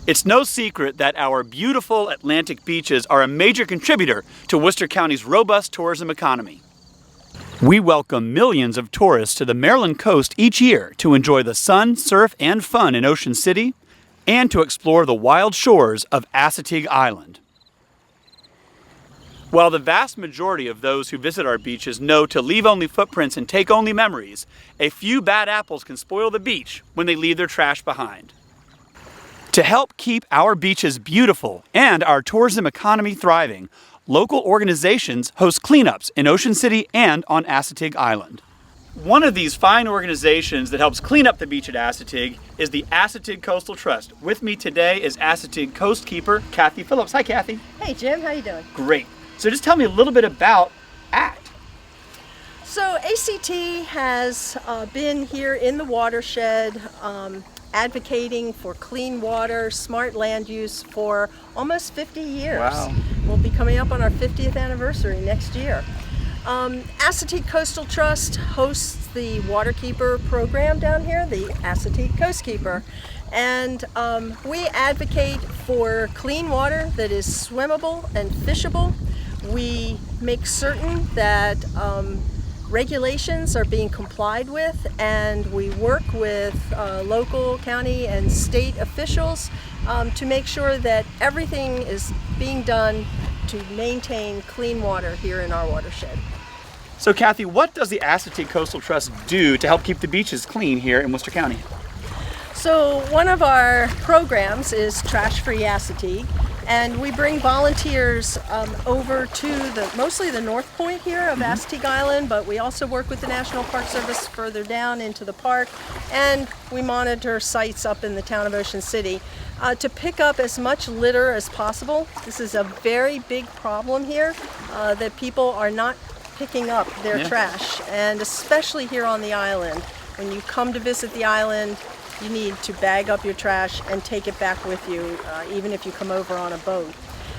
It's no secret that our beautiful Atlantic beaches are a major contributor to Worcester County's robust tourism economy. We welcome millions of tourists to the Maryland coast each year to enjoy the sun, surf, and fun in Ocean City and to explore the wild shores of Assateague Island. While the vast majority of those who visit our beaches know to leave only footprints and take only memories, a few bad apples can spoil the beach when they leave their trash behind. To help keep our beaches beautiful and our tourism economy thriving, local organizations host cleanups in Ocean City and on Assateague Island. One of these fine organizations that helps clean up the beach at Assateague is the Assateague Coastal Trust. With me today is Assateague Coast Keeper Kathy Phillips. Hi, Kathy. Hey, Jim. How you doing? Great. So just tell me a little bit about ACT. So ACT has been here in the watershed advocating for clean water, smart land use for almost 50 years. Wow. We'll be coming up on our 50th anniversary next year. Assateague Coastal Trust hosts the Waterkeeper program down here, the Assateague Coast Keeper. And we advocate for clean water that is swimmable and fishable. We make certain that regulations are being complied with, and we work with local, county, and state officials to make sure that everything is being done to maintain clean water here in our watershed. So Kathy, what does the Assateague Coastal Trust do to help keep the beaches clean here in Worcester County? So one of our programs is Trash Free Assateague, and we bring volunteers over to mostly the north point here of Assateague Island, but we also work with the National Park Service further down into the park, and we monitor sites up in the town of Ocean City to pick up as much litter as possible. This is a very big problem here, that people are not picking up their trash, and especially here on the island. When you come to visit the island, you need to bag up your trash and take it back with you, even if you come over on a boat.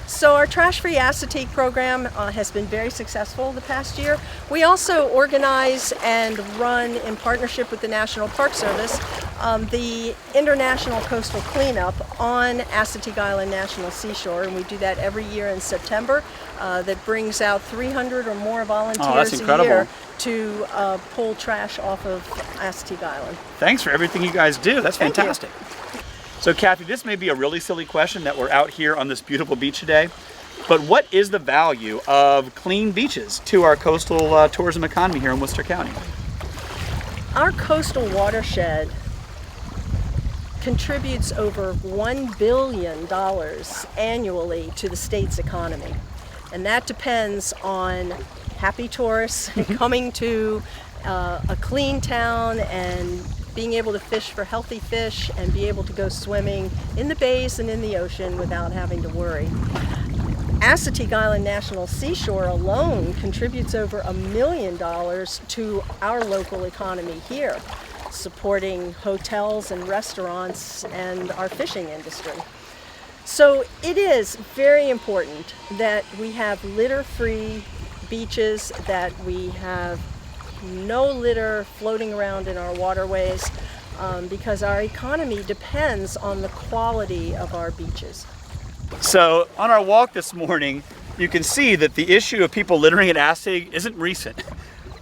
So our Trash Free Assateague program has been very successful the past year. We also organize and run, in partnership with the National Park Service, the International Coastal Cleanup on Assateague Island National Seashore, and we do that every year in September. That brings out 300 or more volunteers a year to pull trash off of Assateague Island. Thanks for everything you guys do. That's fantastic. So Kathy, this may be a really silly question that we're out here on this beautiful beach today, but what is the value of clean beaches to our coastal tourism economy here in Worcester County? Our coastal watershed contributes over $1 billion annually to the state's economy. And that depends on happy tourists coming to a clean town and being able to fish for healthy fish and be able to go swimming in the bays and in the ocean without having to worry. Assateague Island National Seashore alone contributes over $1 million to our local economy here, supporting hotels and restaurants and our fishing industry. So it is very important that we have litter-free beaches, that we have no litter floating around in our waterways, because our economy depends on the quality of our beaches. So on our walk this morning, you can see that the issue of people littering at Assateague isn't recent.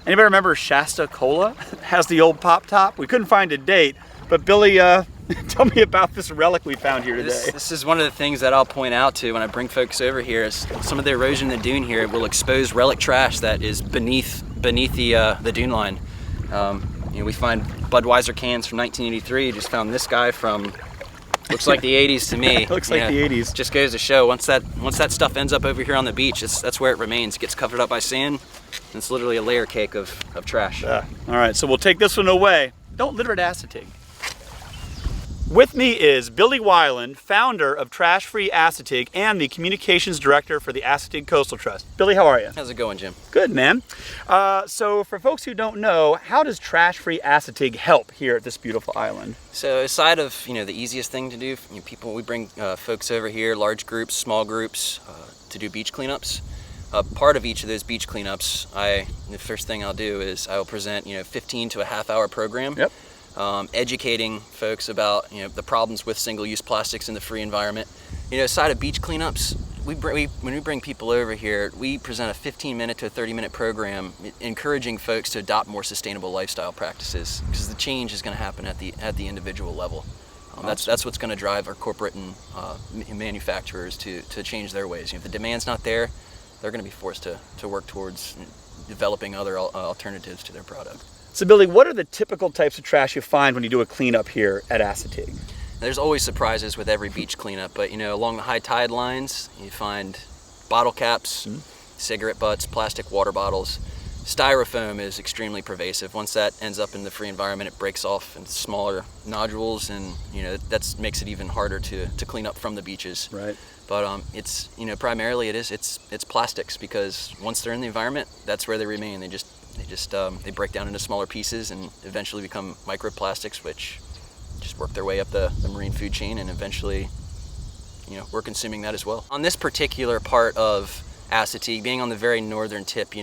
Anybody remember Shasta Cola? Has the old pop top? We couldn't find a date, but Billy, tell me about this relic we found here today. This is one of the things that I'll point out to when I bring folks over here. Is some of the erosion in the dune here will expose relic trash that is beneath the dune line. We find Budweiser cans from 1983. Just found this guy from, looks like the 80s to me. Looks like the 80s. Just goes to show once that stuff ends up over here on the beach, that's where it remains. It gets covered up by sand. And it's literally a layer cake of trash. All right, so we'll take this one away. Don't litter at Assateague. With me is Billy Weiland, founder of Trash Free Assateague and the communications director for the Assateague Coastal Trust. Billy, how are you? How's it going, Jim? Good, man. So for folks who don't know, how does Trash Free Assateague help here at this beautiful island? So aside of the easiest thing to do, we bring folks over here, large groups, small groups, to do beach cleanups. Part of each of those beach cleanups, the first thing I'll do is I will present 15 to a half hour program. Yep. educating folks about the problems with single-use plastics in the free environment. Aside of beach cleanups, when we bring people over here, we present a 15-minute to a 30-minute program encouraging folks to adopt more sustainable lifestyle practices, because the change is going to happen at the individual level. That's what's going to drive our corporate and manufacturers to change their ways. If the demand's not there, they're going to be forced to work towards developing other alternatives to their product. So Billy, what are the typical types of trash you find when you do a cleanup here at Assateague? There's always surprises with every beach cleanup, but along the high tide lines, you find bottle caps, cigarette butts, plastic water bottles. Styrofoam is extremely pervasive. Once that ends up in the free environment, it breaks off into smaller nodules, and that makes it even harder to clean up from the beaches. Right. But it's primarily it's plastics, because once they're in the environment, that's where they remain. They break down into smaller pieces and eventually become microplastics, which just work their way up the marine food chain, and eventually we're consuming that as well. On this particular part of Assateague, being on the very northern tip,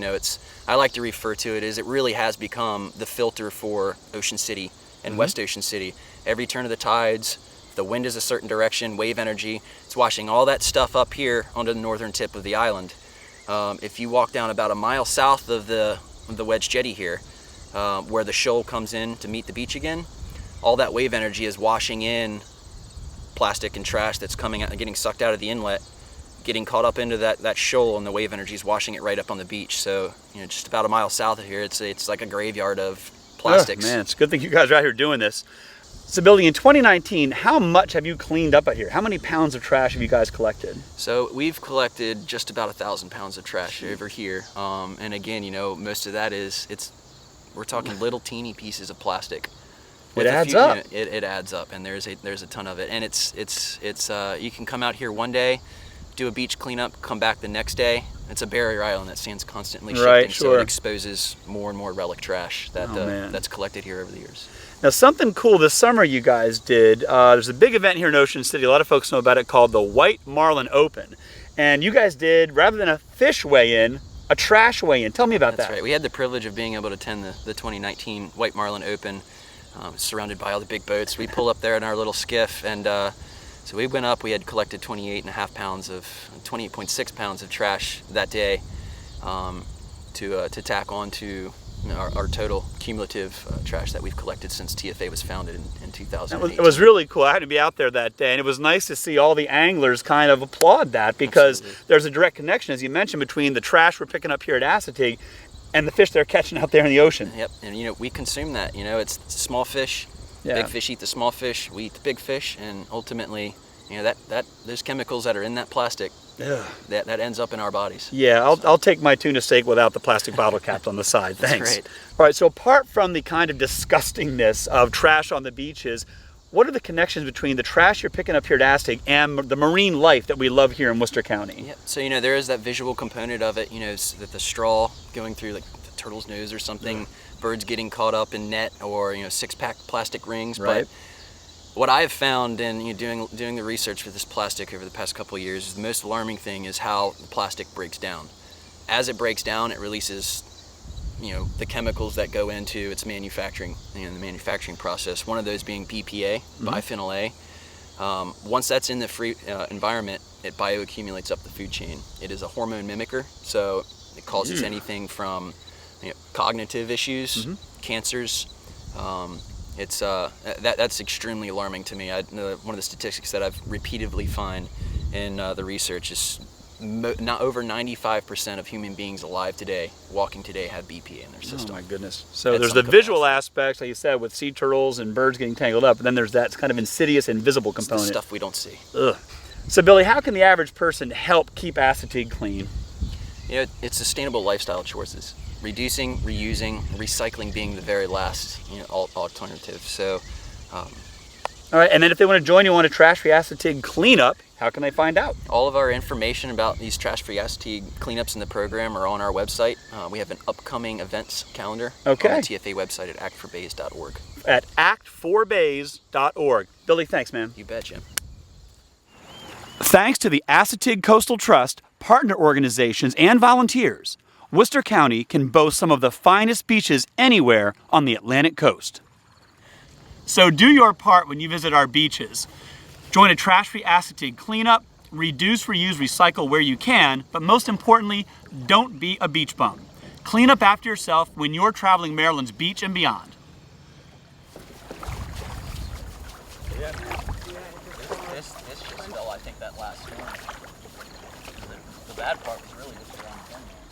I like to refer to it as it really has become the filter for Ocean City and West Ocean City. Every turn of the tides, the wind is a certain direction, wave energy, it's washing all that stuff up here onto the northern tip of the island. If you walk down about a mile south of the Wedge Jetty here, where the shoal comes in to meet the beach again, all that wave energy is washing in plastic and trash that's coming out and getting sucked out of the inlet, getting caught up into that shoal, and the wave energy is washing it right up on the beach. So just about a mile south of here, it's like a graveyard of plastics. Oh, man, it's a good thing you guys are out here doing this. So Billy, in 2019, how much have you cleaned up out here? How many pounds of trash have you guys collected? So we've collected just about 1,000 pounds of trash over here. And again, most of that we're talking little teeny pieces of plastic. It adds up. It adds up, and there's a ton of it. And it's you can come out here one day, do a beach cleanup, come back the next day. It's a barrier island that stands constantly shifting, right, sure. So it exposes more and more relic trash that's collected here over the years. Now, something cool this summer you guys did, there's a big event here in Ocean City, a lot of folks know about it, called the White Marlin Open. And you guys did, rather than a fish weigh-in, a trash weigh-in. Tell me about that. That's right. We had the privilege of being able to attend the 2019 White Marlin Open, surrounded by all the big boats. We pull up there in our little skiff, and so we went up. We had collected 28.6 pounds of trash that day to tack on to our total cumulative trash that we've collected since TFA was founded in 2008. It was really cool. I had to be out there that day, and it was nice to see all the anglers kind of applaud that, because there's a direct connection, as you mentioned, between the trash we're picking up here at Assateague and the fish they're catching out there in the ocean. Yep, and we consume that. It's small fish. Yeah. Big fish eat the small fish. We eat the big fish, and ultimately, that those chemicals that are in that plastic, that ends up in our bodies. Yeah, I'll take my tuna steak without the plastic bottle caps on the side. Thanks. That's great. All right, so apart from the kind of disgustingness of trash on the beaches, what are the connections between the trash you're picking up here at Assateague and the marine life that we love here in Worcester County? Yep. So there is that visual component of it. That the straw going through like the turtle's nose or something, birds getting caught up in net, or six-pack plastic rings. Right. But what I have found in doing the research for this plastic over the past couple of years is the most alarming thing is how the plastic breaks down. As it breaks down, it releases the chemicals that go into its manufacturing, the manufacturing process. One of those being BPA, biphenyl A. Once that's in the free environment, it bioaccumulates up the food chain. It is a hormone mimicker, so it causes anything from cognitive issues, cancers. That's extremely alarming to me. One of the statistics that I've repeatedly find in the research is not over 95% of human beings alive today, walking today, have BPA in their system. Oh my goodness. So there's the visual aspects, like you said, with sea turtles and birds getting tangled up, and then there's that kind of insidious, invisible component. It's the stuff we don't see. Ugh. So Billy, how can the average person help keep Assateague clean? It's sustainable lifestyle choices. Reducing, reusing, recycling being the very last alternative. So, all right, and then if they want to join you on a trash-free Assateague cleanup, how can they find out? All of our information about these trash-free Assateague cleanups in the program are on our website. We have an upcoming events calendar on the TFA website at act4bays.org. At act4bays.org. Billy, thanks, man. You bet, Jim. Thanks to the Assateague Coastal Trust, partner organizations, and volunteers, Worcester County can boast some of the finest beaches anywhere on the Atlantic coast. So do your part when you visit our beaches. Join a trash-free Assateague cleanup, reduce, reuse, recycle where you can, but most importantly, don't be a beach bum. Clean up after yourself when you're traveling Maryland's beach and beyond. This just fell, I think, that last storm. The bad part was really just around the corner.